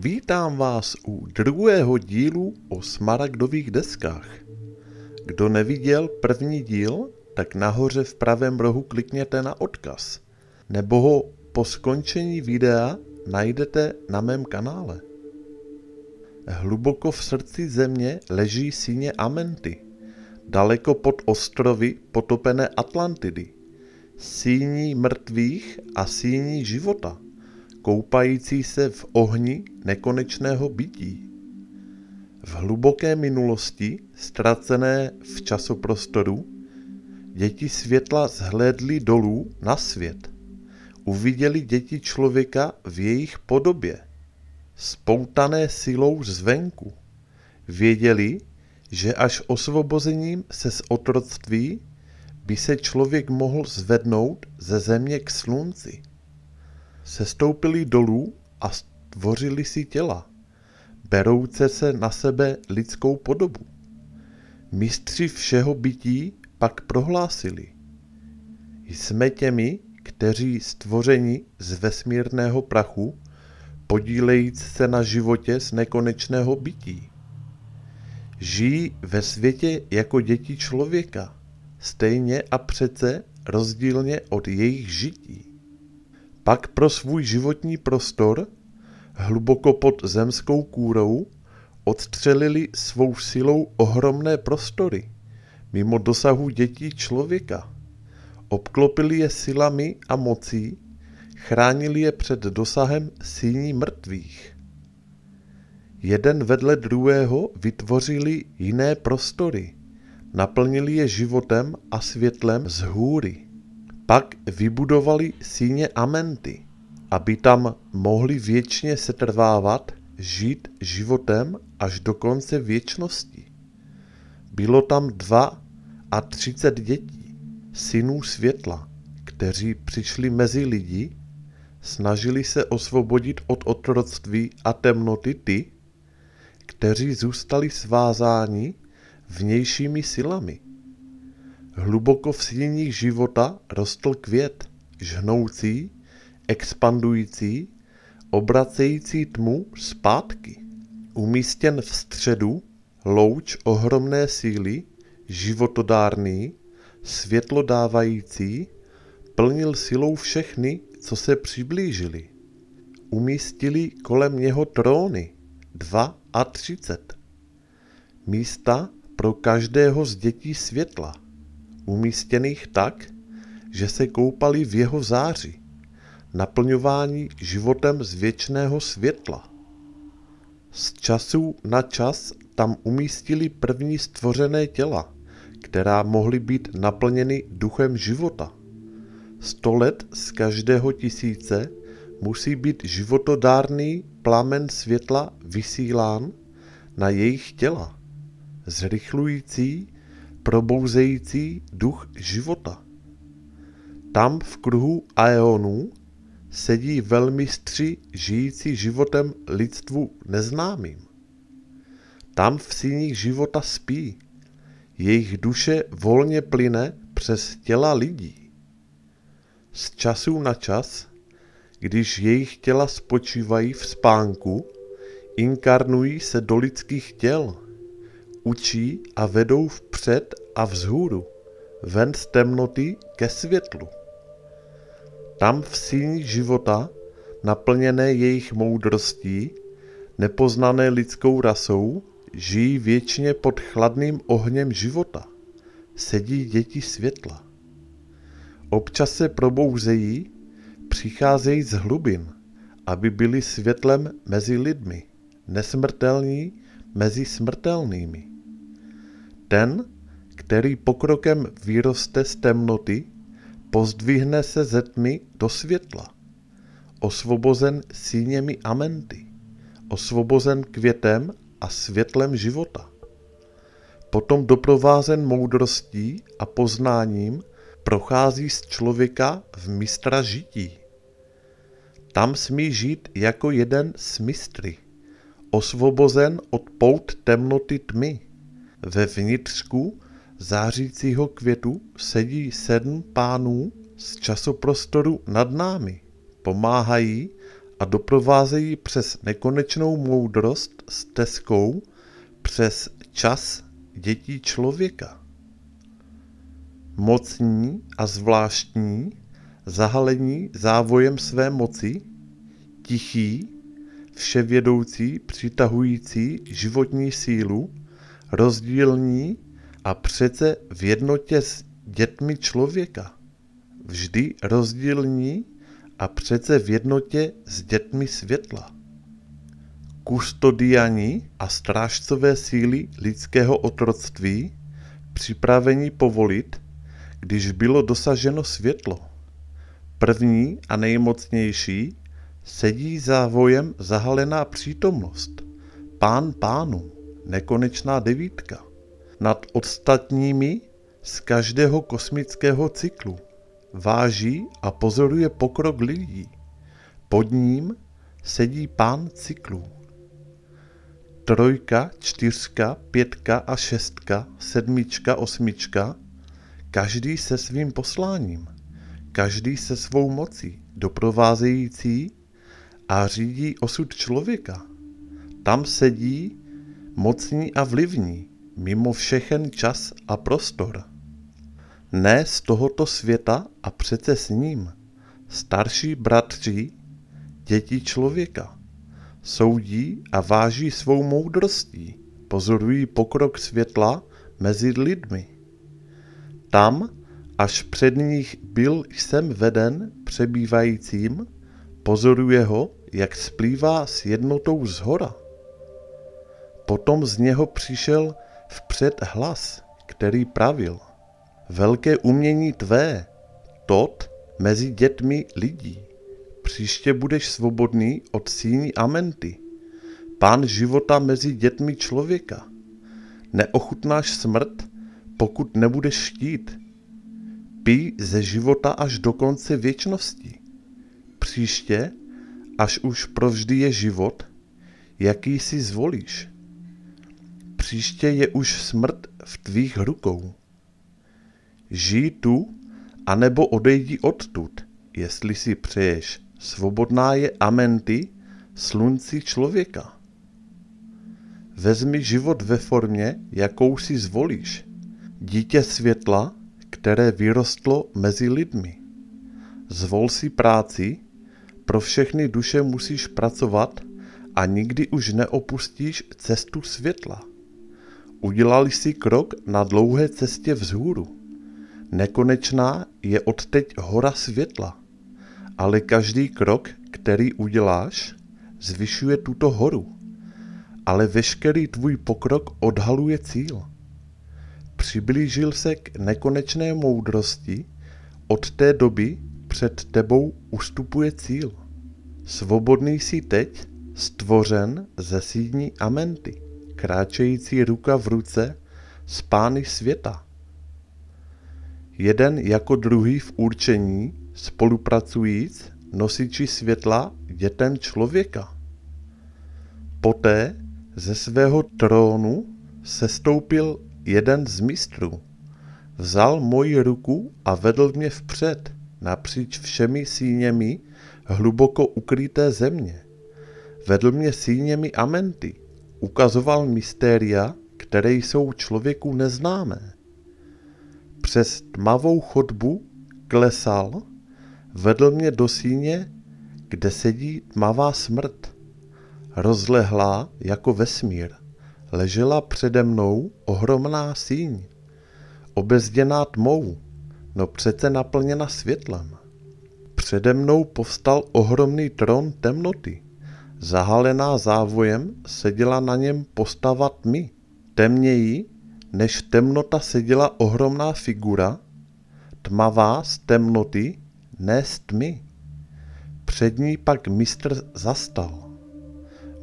Vítám vás u druhého dílu o smaragdových deskách. Kdo neviděl první díl, tak nahoře v pravém rohu klikněte na odkaz, nebo ho po skončení videa najdete na mém kanále. Hluboko v srdci země leží síně Amenty, daleko pod ostrovy potopené Atlantidy, síní mrtvých a síní života, koupající se v ohni nekonečného bytí. V hluboké minulosti, ztracené v časoprostoru, děti světla zhlédly dolů na svět. Uviděli děti člověka v jejich podobě, spoutané silou zvenku. Věděli, že až osvobozením se z otroctví by se člověk mohl zvednout ze země k slunci. Sestoupili dolů a stvořili si těla, berouce se na sebe lidskou podobu. Mistři všeho bytí pak prohlásili: jsme těmi, kteří stvořeni z vesmírného prachu, podílejíc se na životě z nekonečného bytí. Žijí ve světě jako děti člověka, stejně a přece rozdílně od jejich žití. Pak pro svůj životní prostor, hluboko pod zemskou kůrou, odstřelili svou silou ohromné prostory, mimo dosahu dětí člověka. Obklopili je silami a mocí, chránili je před dosahem síní mrtvých. Jeden vedle druhého vytvořili jiné prostory, naplnili je životem a světlem z hůry. Pak vybudovali síně Amenty, aby tam mohli věčně setrvávat, žít životem až do konce věčnosti. Bylo tam 32 dětí, synů světla, kteří přišli mezi lidi, snažili se osvobodit od otroctví a temnoty ty, kteří zůstali svázáni vnějšími silami. Hluboko v síních života rostl květ, žhnoucí, expandující, obracející tmu zpátky. Umístěn v středu louč ohromné síly, životodárný, světlodávající, plnil silou všechny, co se přiblížili. Umístili kolem něho tróny, 32. Místa pro každého z dětí světla, umístěných tak, že se koupali v jeho záři, naplňování životem z věčného světla. Z času na čas tam umístili první stvořené těla, která mohly být naplněny duchem života. 100 let z každého 1000 musí být životodárný plamen světla vysílán na jejich těla, zrychlující, probouzející duch života. Tam v kruhu aeonů sedí velmistři žijící životem lidstvu neznámým. Tam v síních života spí, jejich duše volně plyne přes těla lidí. Z času na čas, když jejich těla spočívají v spánku, inkarnují se do lidských těl, učí a vedou vpřed a vzhůru, ven z temnoty ke světlu. Tam v síni života, naplněné jejich moudrostí, nepoznané lidskou rasou, žijí věčně pod chladným ohněm života, sedí děti světla. Občas se probouzejí, přicházejí z hlubin, aby byli světlem mezi lidmi, nesmrtelní mezi smrtelnými. Ten, který pokrokem vyroste z temnoty, pozdvihne se ze tmy do světla, osvobozen síněmi Amenty, osvobozen květem a světlem života. Potom doprovázen moudrostí a poznáním prochází z člověka v mistra žití. Tam smí žít jako jeden z mistry, osvobozen od pout temnoty tmy. Ve vnitřku zářícího květu sedí 7 pánů z časoprostoru nad námi, pomáhají a doprovázejí přes nekonečnou moudrost stezkou přes čas dětí člověka. Mocní a zvláštní, zahalení závojem své moci, tichý, vševědoucí, přitahující životní sílu, rozdílní a přece v jednotě s dětmi člověka. Vždy rozdílní a přece v jednotě s dětmi světla. Kustodiani a strážcové síly lidského otroctví, připraveni povolit, když bylo dosaženo světlo. První a nejmocnější sedí závojem zahalená přítomnost, Pán pánů, nekonečná devítka, nad ostatními z každého kosmického cyklu, váží a pozoruje pokrok lidí. Pod ním sedí Pán cyklů. 3, 4, 5 a 6, 7, 8, každý se svým posláním, každý se svou mocí, doprovázející a řídí osud člověka. Tam sedí mocní a vlivní, mimo všechen čas a prostor. Ne z tohoto světa a přece s ním, starší bratři, děti člověka, soudí a váží svou moudrostí, pozorují pokrok světla mezi lidmi. Tam, až před nich byl jsem veden přebývajícím, pozoruje ho, jak splývá s jednotou zhora. Potom z něho přišel vpřed hlas, který pravil: velké umění tvé, tot mezi dětmi lidí. Příště budeš svobodný od síní Amenty, Pán života mezi dětmi člověka. Neochutnáš smrt, pokud nebudeš chtít. Pij ze života až do konce věčnosti. Příště, až už provždy je život, jaký si zvolíš. Příště je už smrt v tvých rukou. Žij tu, anebo odejdi odtud, jestli si přeješ. Svobodná je Amenty, slunci člověka. Vezmi život ve formě, jakou si zvolíš. Dítě světla, které vyrostlo mezi lidmi. Zvol si práci, pro všechny duše musíš pracovat a nikdy už neopustíš cestu světla. Udělali si krok na dlouhé cestě vzhůru. Nekonečná je odteď hora světla, ale každý krok, který uděláš, zvyšuje tuto horu, ale veškerý tvůj pokrok odhaluje cíl. Přiblížil se k nekonečné moudrosti, od té doby před tebou ustupuje cíl. Svobodný jsi teď, stvořen ze síní Amenty, kráčející ruka v ruce s pány světa. Jeden jako druhý v určení, spolupracujíc, nosiči světla dětem člověka. Poté ze svého trónu sestoupil jeden z mistrů. Vzal moji ruku a vedl mě vpřed, napříč všemi síněmi hluboko ukryté země. Vedl mě síněmi Amenty, ukazoval mystéria, které jsou člověku neznámé. Přes tmavou chodbu klesal, vedl mě do síně, kde sedí tmavá smrt. Rozlehlá jako vesmír, ležela přede mnou ohromná síň, obezděná tmou, no přece naplněna světlem. Přede mnou povstal ohromný trón temnoty, zahalená závojem seděla na něm postava tmy. Temněji než temnota seděla ohromná figura, tmavá z temnoty, ne z tmy. Před ní pak mistr zastal.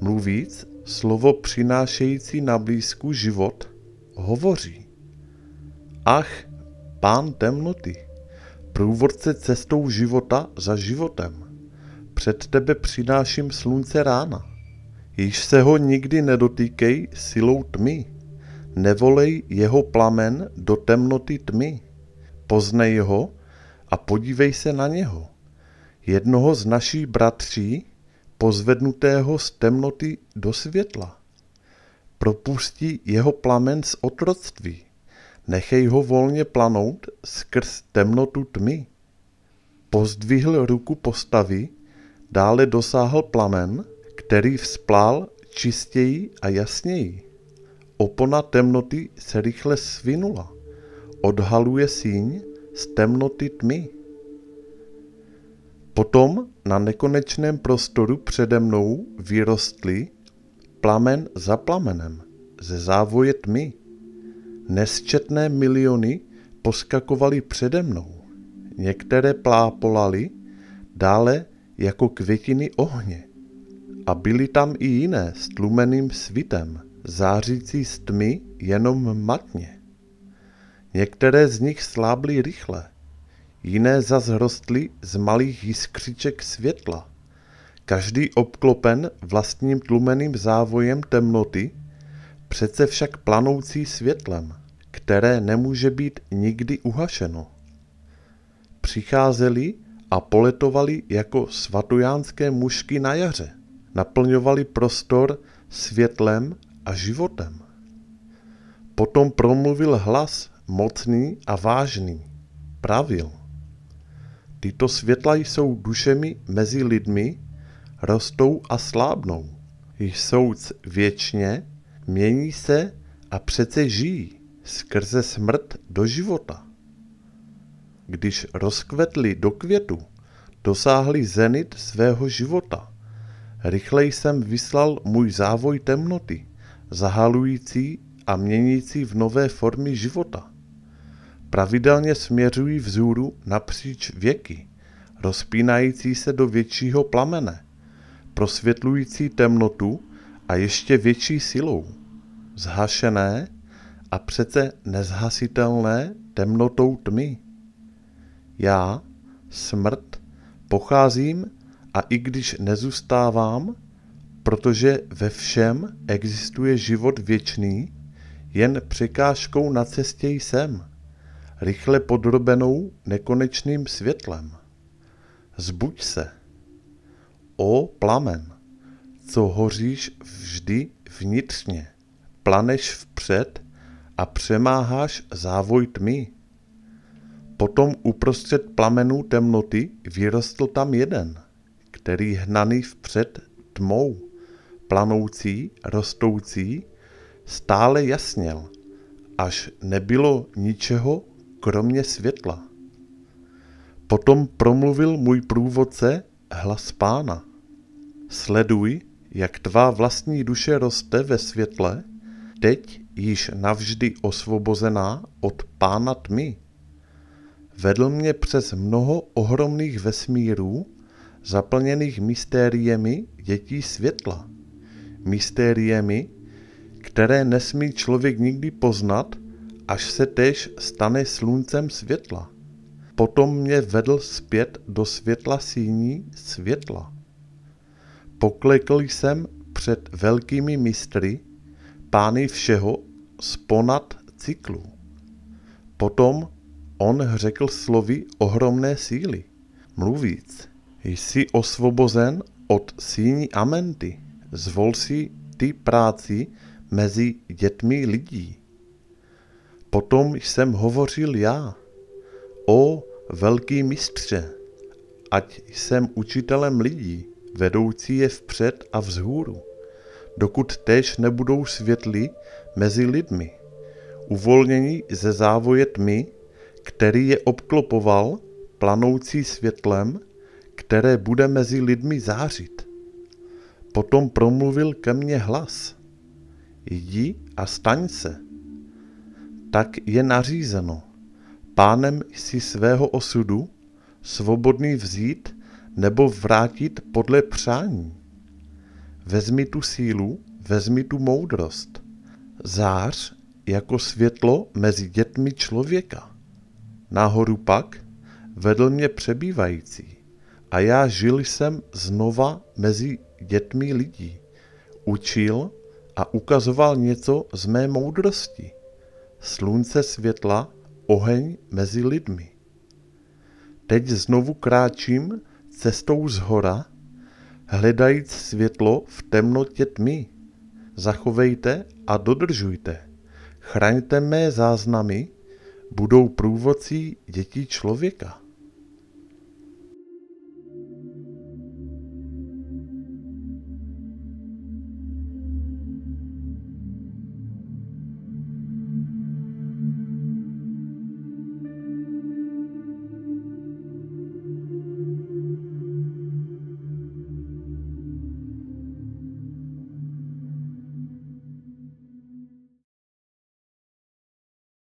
Mluvíc, slovo přinášející na blízku život, hovoří: Ach, Pán temnoty, průvodce cestou života za životem, před tebe přináším slunce rána. Již se ho nikdy nedotýkej silou tmy, nevolej jeho plamen do temnoty tmy. Poznej ho a podívej se na něho, jednoho z našich bratří, pozvednutého z temnoty do světla. Propustí jeho plamen z otroctví. Nechej ho volně planout skrz temnotu tmy. Pozdvihl ruku postavy, dále dosáhl plamen, který vzplál čistěji a jasněji. Opona temnoty se rychle svinula. Odhaluje síň z temnoty tmy. Potom na nekonečném prostoru přede mnou vyrostly plamen za plamenem ze závoje tmy. Nesčetné miliony poskakovaly přede mnou. Některé plápolaly dále jako květiny ohně. A byly tam i jiné s tlumeným svitem, zářící z tmy jenom matně. Některé z nich slábly rychle, jiné zas rostly z malých jiskřiček světla. Každý obklopen vlastním tlumeným závojem temnoty, přece však planoucí světlem, které nemůže být nikdy uhašeno. Přicházeli a poletovali jako svatojánské mužky na jaře, naplňovali prostor světlem a životem. Potom promluvil hlas mocný a vážný. Pravil. Tyto světla jsou dušemi mezi lidmi, rostou a slábnou. Jsou věčně, mění se a přece žijí skrze smrt do života. Když rozkvetli do květu, dosáhli zenit svého života. Rychle jsem vyslal můj závoj temnoty, zahalující a měnící v nové formy života. Pravidelně směřují vzhůru napříč věky, rozpínající se do většího plamene, prosvětlující temnotu a ještě větší silou, zhašené a přece nezhasitelné temnotou tmy. Já, smrt, pocházím a i když nezůstávám, protože ve všem existuje život věčný, jen překážkou na cestě jsem, rychle podrobenou nekonečným světlem. Zbuď se, ó plamen, co hoříš vždy vnitřně, planeš vpřed a přemáháš závoj tmy. Potom uprostřed plamenů temnoty vyrostl tam jeden, který hnaný vpřed tmou, planoucí, rostoucí, stále jasněl, až nebylo ničeho kromě světla. Potom promluvil můj průvodce hlas Pána. Sleduj, jak tvá vlastní duše roste ve světle, teď již navždy osvobozená od pána tmy. Vedl mě přes mnoho ohromných vesmírů, zaplněných mystériemi dětí světla. Mystériemi, které nesmí člověk nikdy poznat, až se též stane sluncem světla. Potom mě vedl zpět do světla síní světla. Poklekl jsem před velkými mistry, pány všeho zponad cyklu. Potom on řekl slovy ohromné síly, mluvíc, jsi osvobozen od síní Amenty, zvol si ty práci mezi dětmi lidí. Potom jsem hovořil já, o velký mistře, ať jsem učitelem lidí, vedoucí je vpřed a vzhůru, dokud též nebudou světli mezi lidmi, uvolnění ze závoje tmy, který je obklopoval, planoucí světlem, které bude mezi lidmi zářit. Potom promluvil ke mně hlas. Jdi a staň se. Tak je nařízeno. Pánem jsi svého osudu, svobodný vzít nebo vrátit podle přání. Vezmi tu sílu, vezmi tu moudrost. Zář jako světlo mezi dětmi člověka. Nahoru pak vedl mě přebývající a já žil jsem znova mezi dětmi lidí. Učil a ukazoval něco z mé moudrosti. Slunce světla, oheň mezi lidmi. Teď znovu kráčím cestou zhora, hledajíc světlo v temnotě tmy. Zachovejte a dodržujte. Chraňte mé záznamy, budou průvodcí dětí člověka.